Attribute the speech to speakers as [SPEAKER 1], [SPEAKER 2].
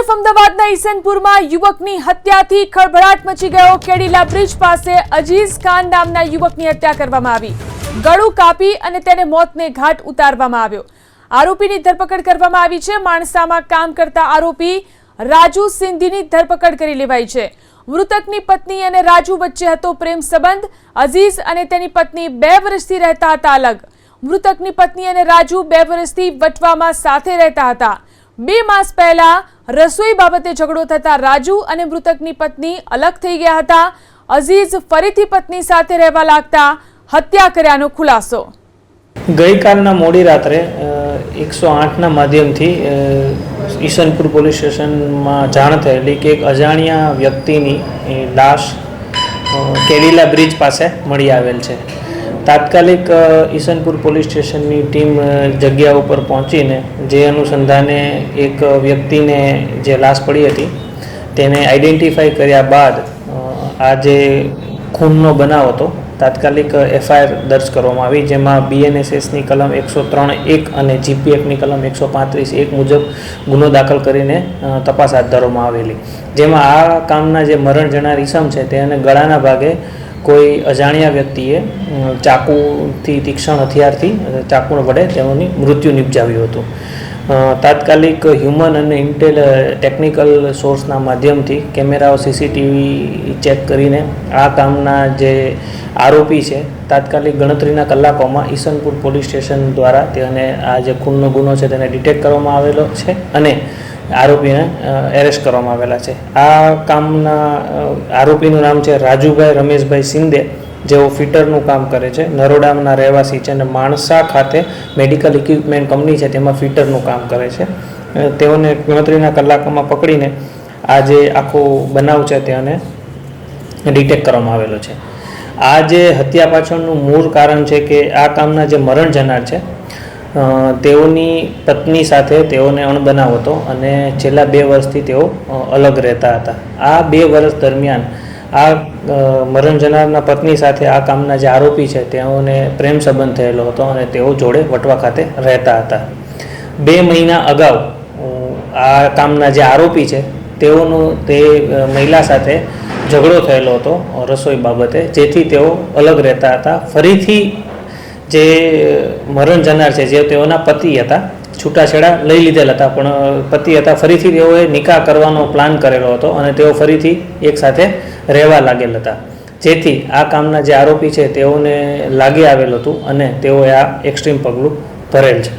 [SPEAKER 1] તરફ અમદાવાદના ઈસનપુરમાં યુવકની હત્યાથી ખળભળાટ મચી ગયો। કેડીલા બ્રિજ પાસે અજીઝ ખાન નામના યુવકની હત્યા કરવામાં આવી। ગળું કાપી અને તેને મોતને ઘાટ ઉતારવામાં આવ્યો। આરોપીની ધરપકડ કરવામાં આવી છે। માણસામાં કામ કરતા આરોપી રાજુ સિંધીની ધરપકડ કરી લેવાઈ છે। મૃતકની પત્ની અને રાજુ વચ્ચે હતો પ્રેમ સંબંધ। અજીઝ અને તેની પત્ની 2 વર્ષથી રહેતા હતા અલગ। મૃતકની પત્ની અને રાજુ 2 વર્ષથી વટવામાં સાથે રહેતા હતા। 2 માસ પહેલા રસોઈ બાબતે ઝઘડો થતા રાજુ અને મૃતકની પત્ની અલગ થઈ ગયા હતા। અજીઝ ફરીથી પત્ની સાથે રહેવા લાગતા હત્યા કર્યાનો ખુલાસો।
[SPEAKER 2] ગઈકાલના મોડી રાત્રે 108ના માધ્યમથી ઈસનપુર પોલીસ સ્ટેશનમાં જાણ થયેલી કે એક અજાણ્યા વ્યક્તિની લાશ કેડીલા બ્રિજ પાસે મળી આવેલ છે। તાત્કાલિક ઈસનપુર પોલીસ સ્ટેશનની ટીમ જગ્યા ઉપર પહોંચીને જે અનુસંધાને એક વ્યક્તિને જે લાશ પડી હતી તેને આઈડેન્ટિફાઈ કર્યા બાદ આ જે ખૂનનો બનાવ હતો તાત્કાલિક એફઆઈઆર દર્જ કરવામાં આવી, જેમાં બીએનએસએસની કલમ 103(1) અને જીપી એક્ટની કલમ 135(1) મુજબ ગુનો દાખલ કરીને તપાસ હાથ ધરવામાં આવેલી, જેમાં આ કામના જે મરણ જનાર ઈસમ છે તેને ગળાના ભાગે કોઈ અજાણ્યા વ્યક્તિએ ચાકુથી તીક્ષ્ણ હથિયારથી ચાકુ વડે તેઓની મૃત્યુ નિપજાવ્યું હતું। તાત્કાલિક હ્યુમન અને ટેકનિકલ સોર્સના માધ્યમથી કેમેરાઓ સીસીટીવી ચેક કરીને આ કામના જે આરોપી છે તાત્કાલિક ગણતરીના કલાકોમાં ઈસનપુર પોલીસ સ્ટેશન દ્વારા તેને આ જે ખૂનનો ગુનો છે તેને ડિટેક્ટ કરવામાં આવેલો છે અને આરોપીને એરેસ્ટ કરવામાં આવેલા છે। આ કામના આરોપીનું નામ છે રાજુભાઈ રમેશભાઈ સિંધે, જેઓ ફિટરનું કામ કરે છે, નરોડાના રહેવાસી છે અને માણસા ખાતે મેડિકલ ઇક્વિપમેન્ટ કંપની છે તેમાં ફિટરનું કામ કરે છે। તેઓને ગણતરીના કલાકોમાં પકડીને આ જે આખો બનાવ છે તેને ડિટેક્ટ કરવામાં આવેલો છે। આ જે હત્યા પાછળનું મૂળ કારણ છે કે આ કામના જે મરણ જનાર છે તેઓની પત્ની સાથે તેઓને અણબનાવ હતો અને છેલ્લા 2 વર્ષથી તેઓ અલગ રહેતા હતા। આ 2 વર્ષ દરમિયાન આ મરણ જનારના પત્ની સાથે આ કામના જે આરોપી છે તેઓને પ્રેમ સંબંધ થયેલો હતો અને તેઓ જોડે વટવા ખાતે રહેતા હતા। 2 મહિના અગાઉ આ કામના જે આરોપી છે તેઓનો તે મહિલા સાથે ઝઘડો થયેલો હતો રસોઈ બાબતે, જેથી તેઓ અલગ રહેતા હતા। ફરીથી જે મરણ જનાર છે જે તેઓના પતિ હતા, છૂટાછેડા લઈ લીધેલા હતા પણ પતિ હતા, ફરીથી તેઓએ નિકાહ કરવાનો પ્લાન કરેલો હતો અને તેઓ ફરીથી એકસાથે રહેવા લાગેલ હતા, જેથી આ કામના જે આરોપી છે તેઓને લાગી આવેલું હતું અને તેઓએ આ એક્સ્ટ્રીમ પગલું ભરેલ છે।